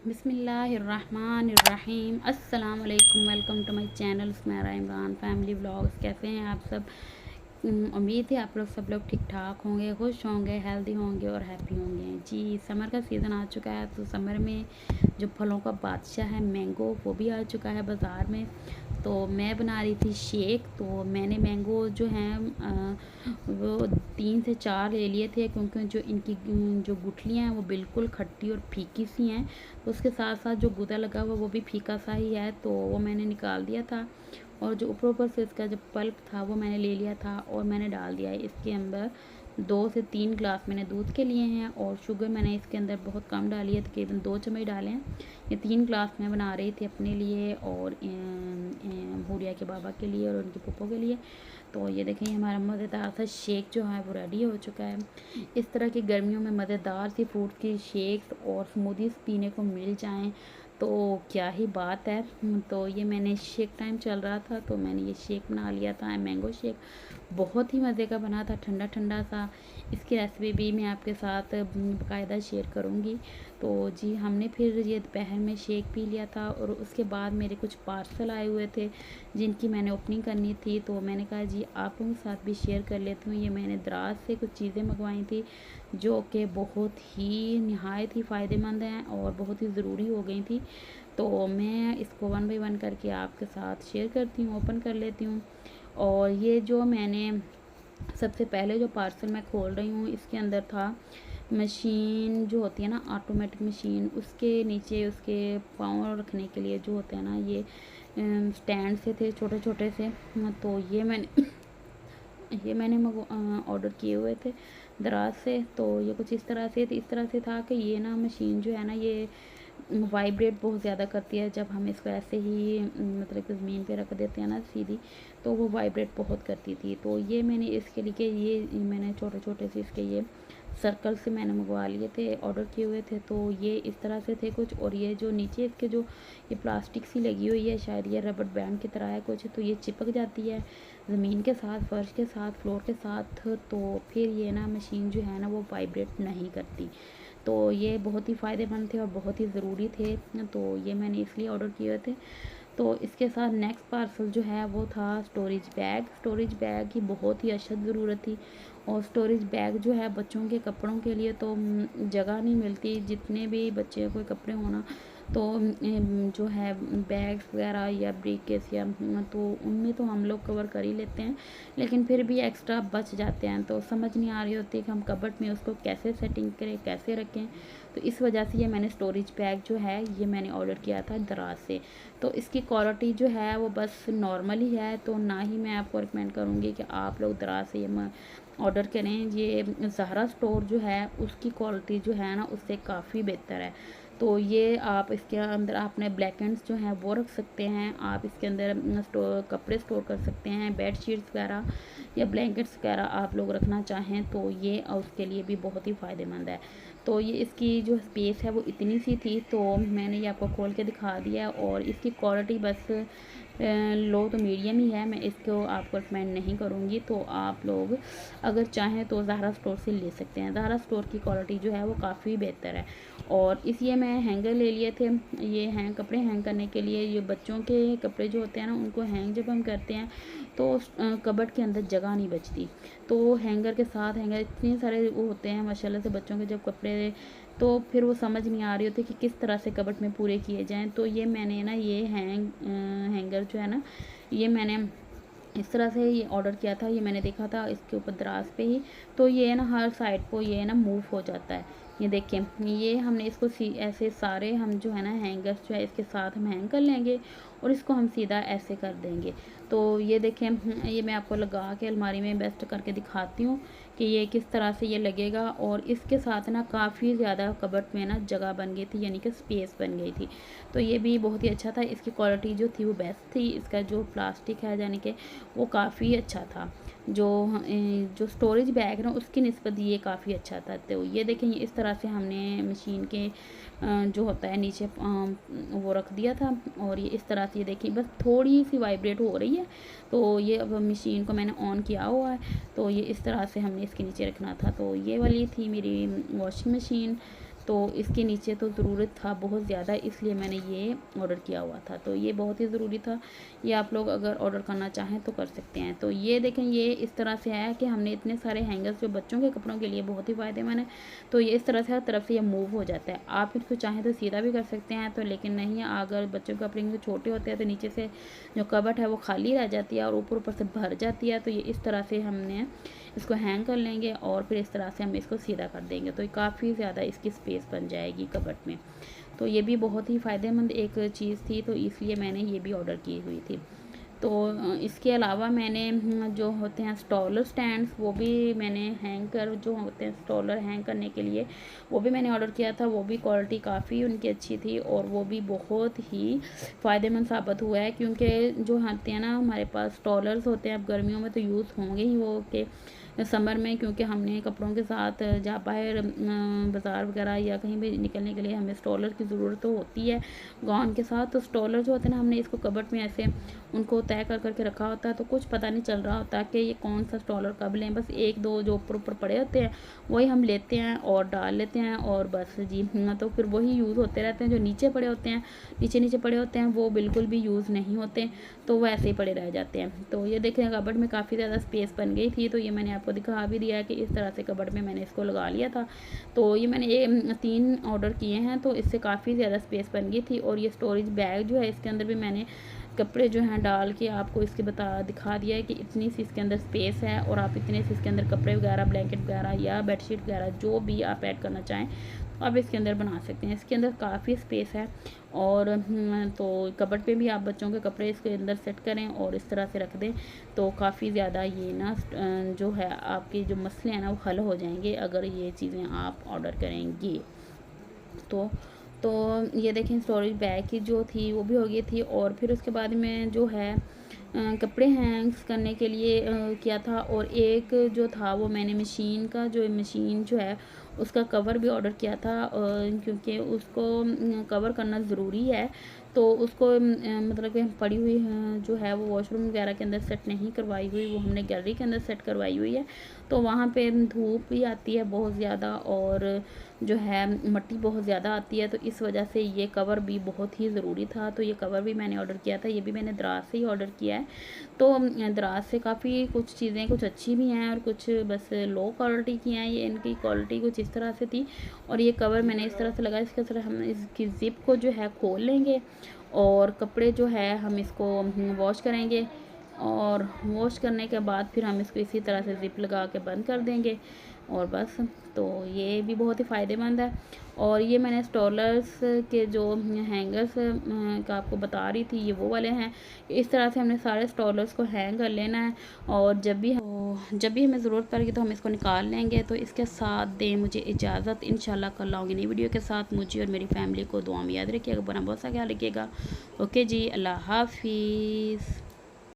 बिस्मिल्लाहिर्रहमानिर्रहीम अस्सलाम वालेकुम। Welcome to my channel Smera Imran family vlogs. कैसे हैं आप सब? उम्मीद है आप लोग सब लोग ठीक ठाक होंगे, खुश होंगे, हेल्दी होंगे और हैप्पी होंगे। जी, समर का सीज़न आ चुका है, तो समर में जो फलों का बादशाह है मैंगो, वो भी आ चुका है बाज़ार में। तो मैं बना रही थी शेक। तो मैंने मैंगो जो हैं वो 3 से 4 ले लिए थे, क्योंकि जो इनकी जो गुठलियाँ हैं वो बिल्कुल खट्टी और फीकी सी हैं। तो उसके साथ साथ जो गूदा लगा हुआ वो भी फीका सा ही है, तो वो मैंने निकाल दिया था। और जो ऊपर ऊपर से इसका जो पल्प था वो मैंने ले लिया था और मैंने डाल दिया है इसके अंदर 2 से 3 ग्लास मैंने दूध के लिए हैं। और शुगर मैंने इसके अंदर बहुत कम डाली है, तकरीबन 2 चम्मच डाले हैं। ये 3 ग्लास मैं बना रही थी अपने लिए और भूरिया के बाबा के लिए और उनके पुप्पो के लिए। तो ये देखें, हमारा मज़ेदार सा शेक जो है वो रेडी हो चुका है। इस तरह की गर्मियों में मज़ेदार सी फ्रूट की शेक्स और स्मूदीज़ पीने को मिल जाएं तो क्या ही बात है। तो ये मैंने शेक टाइम चल रहा था तो मैंने ये शेक बना लिया था, मैंगो शेक। बहुत ही मज़े का बना था, ठंडा ठंडा सा। इसकी रेसिपी भी मैं आपके साथ बाकायदा शेयर करूँगी। तो जी, हमने फिर ये दोपहर में शेक पी लिया था और उसके बाद मेरे कुछ पार्सल आए हुए थे जिनकी मैंने ओपनिंग करनी थी। तो मैंने कहा जी आप लोगों के साथ भी शेयर कर लेती हूँ। ये मैंने दराज से कुछ चीज़ें मंगवाई थी जो कि बहुत ही नहायत ही फ़ायदेमंद हैं और बहुत ही ज़रूरी हो गई थी। तो मैं इसको 1 बाय 1 करके आपके साथ शेयर करती हूँ, ओपन कर लेती हूँ। और ये जो मैंने सबसे पहले जो पार्सल मैं खोल रही हूँ, इसके अंदर था मशीन जो होती है ना, ऑटोमेटिक मशीन, उसके नीचे उसके पाँव रखने के लिए जो होते हैं ना, ये स्टैंड से थे छोटे छोटे से। तो ये मैंने ऑर्डर किए हुए थे दराज से। तो ये कुछ इस तरह से था कि ये ना मशीन जो है ना, ये वाइब्रेट बहुत ज़्यादा करती है जब हम इसको ऐसे ही मतलब कि ज़मीन पे रख देते हैं ना सीधी, तो वो वाइब्रेट बहुत करती थी। तो ये मैंने इसके लिए ये मैंने छोटे छोटे से इसके ये सर्कल से मैंने मंगवा लिए थे, ऑर्डर किए हुए थे। तो ये इस तरह से थे कुछ। और ये जो नीचे इसके जो ये प्लास्टिक सी लगी हुई है, शायद ये रबड़ बैंड की तरह है कुछ, तो ये चिपक जाती है ज़मीन के साथ, फर्श के साथ, फ्लोर के साथ। तो फिर ये ना मशीन जो है ना वो वाइब्रेट नहीं करती। तो ये बहुत ही फ़ायदेमंद थे और बहुत ही ज़रूरी थे। तो ये मैंने इसलिए ऑर्डर किए थे। तो इसके साथ नेक्स्ट पार्सल जो है वो था स्टोरेज बैग। स्टोरेज बैग की बहुत ही अशद ज़रूरत थी। और स्टोरेज बैग जो है बच्चों के कपड़ों के लिए तो जगह नहीं मिलती, जितने भी बच्चे कोई कपड़े होना तो जो है बैग्स वगैरह या ब्रीकेस या तो उनमें तो हम लोग कवर कर ही लेते हैं, लेकिन फिर भी एक्स्ट्रा बच जाते हैं। तो समझ नहीं आ रही होती कि हम कबर्ड में उसको कैसे सेटिंग करें, कैसे रखें। तो इस वजह से ये मैंने स्टोरेज बैग जो है ये मैंने ऑर्डर किया था दराज से। तो इसकी क्वालिटी जो है वो बस नॉर्मल ही है, तो ना ही मैं आपको रिकमेंड करूँगी कि आप लोग दराज से ये ऑर्डर करें। ये ज़हरा स्टोर जो है उसकी क्वालिटी जो है ना उससे काफ़ी बेहतर है। तो ये आप इसके अंदर अपने ब्लैकेट्स जो हैं वो रख सकते हैं, आप इसके अंदर कपड़े स्टोर कर सकते हैं, बेड शीट्स वगैरह या ब्लैंकेट्स वगैरह आप लोग रखना चाहें तो ये उसके लिए भी बहुत ही फ़ायदेमंद है। तो ये इसकी जो स्पेस है वो इतनी सी थी, तो मैंने ये आपको खोल के दिखा दिया। और इसकी क्वालिटी बस लो तो मीडियम ही है, मैं इसको आपको रिकमेंड नहीं करूँगी। तो आप लोग अगर चाहें तो ज़ाहरा स्टोर से ले सकते हैं। ज़ाहरा स्टोर की क्वालिटी जो है वो काफ़ी बेहतर है। और इसलिए मैं हैंगर ले लिए थे, ये हैं कपड़े हैंग करने के लिए। ये बच्चों के कपड़े जो होते हैं ना उनको हैंग जब हम करते हैं तो कबर्ड के अंदर जगह नहीं बचती। तो हैंगर के साथ हैंगर इतने सारे वो होते हैं माशाल्लाह से बच्चों के जब कपड़े, तो फिर वो समझ नहीं आ रही होती कि किस तरह से कबर्ड में पूरे किए जाएँ। तो ये मैंने ना ये हैंगर जो है ना, ये मैंने इस तरह से ये ऑर्डर किया था। ये मैंने देखा था इसके ऊपर दराज पे ही, तो ये ना हर साइड को ये ना मूव हो जाता है। ये देखें, ये हमने इसको ऐसे सारे हम जो है ना हैंगर्स जो है इसके साथ हम हैंग कर लेंगे और इसको हम सीधा ऐसे कर देंगे। तो ये देखें, ये मैं आपको लगा के अलमारी में बेस्ट करके दिखाती हूँ कि ये किस तरह से ये लगेगा। और इसके साथ ना काफ़ी ज़्यादा कबर्ड में ना जगह बन गई थी, यानी कि स्पेस बन गई थी। तो ये भी बहुत ही अच्छा था। इसकी क्वालिटी जो थी वो बेस्ट थी। इसका जो प्लास्टिक है यानी कि वो काफ़ी अच्छा था। जो स्टोरेज बैग ना उसकी निस्बत ये काफ़ी अच्छा था। तो ये देखें, इस तरह से हमने मशीन के जो होता है नीचे वो रख दिया था। और ये इस तरह से ये देखिए बस थोड़ी सी वाइब्रेट हो रही है। तो ये अब मशीन को मैंने ऑन किया हुआ है। तो ये इस तरह से हमने इसके नीचे रखना था। तो ये वाली थी मेरी वॉशिंग मशीन। तो इसके नीचे तो ज़रूरत था बहुत ज़्यादा, इसलिए मैंने ये ऑर्डर किया हुआ था। तो ये बहुत ही ज़रूरी था, ये आप लोग अगर ऑर्डर करना चाहें तो कर सकते हैं। तो ये देखें, ये इस तरह से है कि हमने इतने सारे हैंगर्स जो बच्चों के कपड़ों के लिए बहुत ही फ़ायदेमंद है, तो ये इस तरह से हर तरफ से ये मूव हो जाता है। आप इसको चाहें तो सीधा भी कर सकते हैं, तो लेकिन नहीं, अगर बच्चों के कपड़े छोटे होते हैं तो नीचे से जो कबट है वो खाली रह जाती है और ऊपर ऊपर से भर जाती है। तो ये इस तरह से हमने इसको हैंग कर लेंगे और फिर इस तरह से हम इसको सीधा कर देंगे, तो काफ़ी ज़्यादा इसकी स्पेस बन जाएगी कबट में। तो ये भी बहुत ही फ़ायदेमंद एक चीज़ थी, तो इसलिए मैंने ये भी ऑर्डर की हुई थी। तो इसके अलावा मैंने जो होते हैं स्टॉलर स्टैंड्स, वो भी मैंने हैंगर जो होते हैं स्टॉलर हैंग करने के लिए, वो भी मैंने ऑर्डर किया था। वो भी क्वालिटी काफ़ी उनकी अच्छी थी और वो भी बहुत ही फ़ायदेमंद साबित हुआ है, क्योंकि जो आते हैं ना हमारे पास स्टॉलर्स होते हैं, अब गर्मियों में तो यूज़ होंगे ही वो के समर में, क्योंकि हमने कपड़ों के साथ जहाँ बाहर बाज़ार वगैरह या कहीं भी निकलने के लिए हमें स्टॉलर की ज़रूरत तो होती है गाउन के साथ। तो स्टॉलर जो होते हैं ना, हमने इसको कबट में ऐसे उनको तय कर करके रखा होता है, तो कुछ पता नहीं चल रहा होता कि ये कौन सा स्टॉलर कब लें। बस एक दो जो ऊपर ऊपर पड़े होते हैं वही हम लेते हैं और डाल लेते हैं और बस जी। तो फिर वही यूज़ होते रहते हैं। जो नीचे पड़े होते हैं, नीचे नीचे पड़े होते हैं, वो बिल्कुल भी यूज़ नहीं होते, तो वो ऐसे ही पड़े रह जाते हैं। तो ये देखें, कबट में काफ़ी ज़्यादा स्पेस बन गई थी, तो ये मैंने आपको दिखा भी दिया है कि इस तरह से कबट में मैंने इसको लगा लिया था। तो ये मैंने ये 3 ऑर्डर किए हैं, तो इससे काफ़ी ज़्यादा स्पेस बन गई थी। और ये स्टोरेज बैग जो है, इसके अंदर भी मैंने कपड़े जो हैं डाल के आपको इसके दिखा दिया है कि इतनी सी इसके अंदर स्पेस है और आप इतने से इसके अंदर कपड़े वगैरह, ब्लैंकेट वगैरह या बेडशीट वगैरह जो भी आप ऐड करना चाहें तो आप इसके अंदर बना सकते हैं। इसके अंदर काफ़ी स्पेस है। और तो कबर्ड पे भी आप बच्चों के कपड़े इसके अंदर सेट करें और इस तरह से रख दें, तो काफ़ी ज़्यादा ये ना जो है आपके जो मसले हैं ना वो हल हो जाएंगे अगर ये चीज़ें आप ऑर्डर करेंगे। तो ये देखें, स्टोरेज बैग की जो थी वो भी हो गई थी। और फिर उसके बाद में जो है कपड़े हैंग्स करने के लिए किया था। और एक जो था वो मैंने मशीन जो है उसका कवर भी ऑर्डर किया था, क्योंकि उसको कवर करना ज़रूरी है। तो उसको मतलब कि पड़ी हुई जो है वो वॉशरूम वगैरह के अंदर सेट नहीं करवाई हुई, वो हमने गैलरी के अंदर सेट करवाई हुई है। तो वहाँ पे धूप भी आती है बहुत ज़्यादा और जो है मिट्टी बहुत ज़्यादा आती है, तो इस वजह से ये कवर भी बहुत ही ज़रूरी था। तो ये कवर भी मैंने ऑर्डर किया था, ये भी मैंने दराज से ही ऑर्डर किया है। तो दराज से काफ़ी कुछ चीज़ें कुछ अच्छी भी हैं और कुछ बस लो क्वालिटी की हैं। ये इनकी क्वालिटी कुछ इस तरह से थी। और ये कवर मैंने इस तरह से लगाया, इसके तरह हम इसकी ज़िप को जो है खोल लेंगे और कपड़े जो है हम इसको वॉश करेंगे और वॉश करने के बाद फिर हम इसको इसी तरह से ज़िप लगा के बंद कर देंगे और बस। तो ये भी बहुत ही फ़ायदेमंद है। और ये मैंने स्टॉलर्स के जो हैंगर्स का आपको बता रही थी, ये वो वाले हैं। इस तरह से हमने सारे स्टॉलर्स को हैंग कर लेना है और जब भी हमें ज़रूरत पड़ेगी तो हम इसको निकाल लेंगे। तो इसके साथ दें मुझे इजाज़त, इंशाल्लाह कल लाऊंगी नई वीडियो के साथ। मुझे और मेरी फैमिली को दुआ में याद रखिएगा, बना बहुत सा ख्याल रखिएगा। ओके जी, अल्लाह हाफिज़।